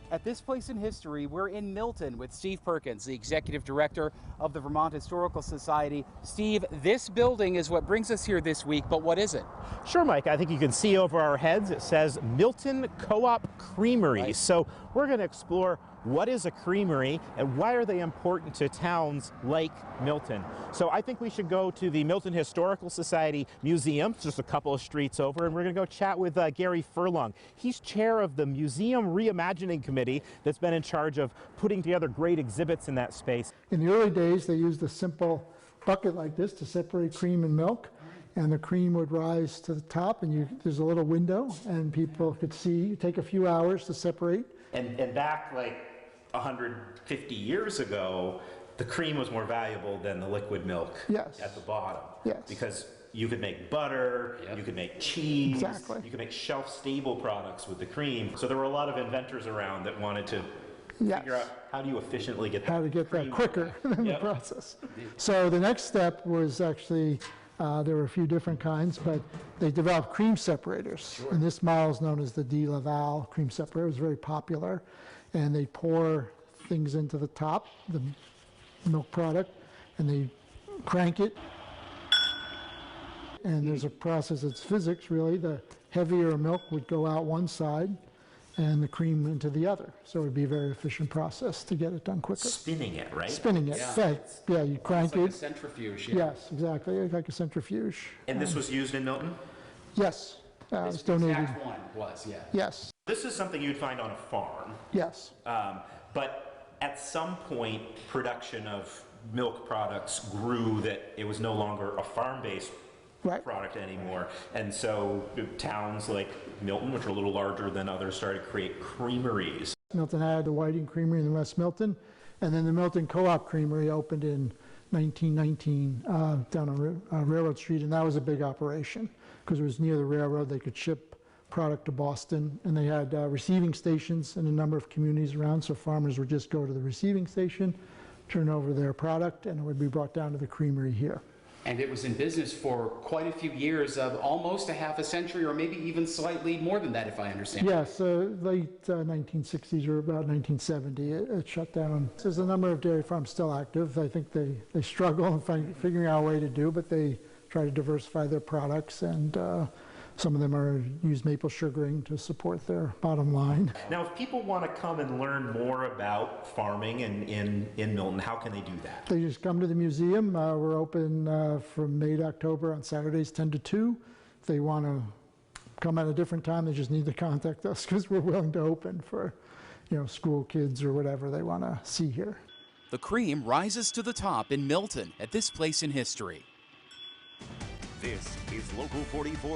At this place in history, we're in Milton with Steve Perkins, the executive director of the Vermont Historical Society. Steve, this building is what brings us here this week, but what is it? Sure, Mike. I think you can see over our heads it says Milton Co-op Creamery. Right. So we're going to explore what is a creamery and why are they important to towns like Milton. So I think we should go to the Milton Historical Society Museum, just a couple of streets over, and we're going to go chat with Gary Furlong. He's chair of the Museum Reimagining Committee that's been in charge of putting together great exhibits in that space. In the early days, they used a simple bucket like this to separate cream and milk, and the cream would rise to the top, and there's a little window, and people could see. It take a few hours to separate. And back like 150 years ago, the cream was more valuable than the liquid milk at the bottom. Yes. Because you could make butter, you could make cheese, Exactly. you could make shelf-stable products with the cream. So there were a lot of inventors around that wanted to figure out how do you efficiently get that how to get that quicker in the Yep. process. So the next step was actually, there were a few different kinds, but they developed cream separators. Sure. And this model is known as the De Laval cream separator. It was very popular. And they pour things into the top, the milk product, and they crank it. And there's a process, it's physics really. The heavier milk would go out one side and the cream into the other. So it would be a very efficient process to get it done quicker. Spinning it, right? Spinning it, yeah, you crank It's like it. a centrifuge. Yes, exactly, like a centrifuge. And this was used in Milton? Yes, it was This donated. exact one was, yeah. Yes, This is something you'd find on a farm. yes. But at some point, production of milk products grew that it was no longer a farm-based Right. product anymore. And so towns like Milton, which are a little larger than others, started to create creameries. Milton had the Whiting Creamery in West Milton, and then the Milton Co-op Creamery opened in 1919 down on Railroad Street, and that was a big operation because it was near the railroad. They could ship product to Boston, and they had receiving stations in a number of communities around, so farmers would just go to the receiving station, turn over their product, and it would be brought down to the creamery here. And it was in business for quite a few years, almost a half a century, or maybe even slightly more than that, if I understand. Yes, late 1960s or about 1970, it shut down. There's a number of dairy farms still active. I think they struggle in figuring out a way to do, but they try to diversify their products, and some of them use maple sugaring to support their bottom line. Now, if people want to come and learn more about farming in Milton, how can they do that? They just come to the museum. We're open from May to October on Saturdays 10 to 2. If they want to come at a different time, they just need to contact us because we're willing to open for, school kids or whatever they want to see here. The cream rises to the top in Milton at this place in history. This is Local 44.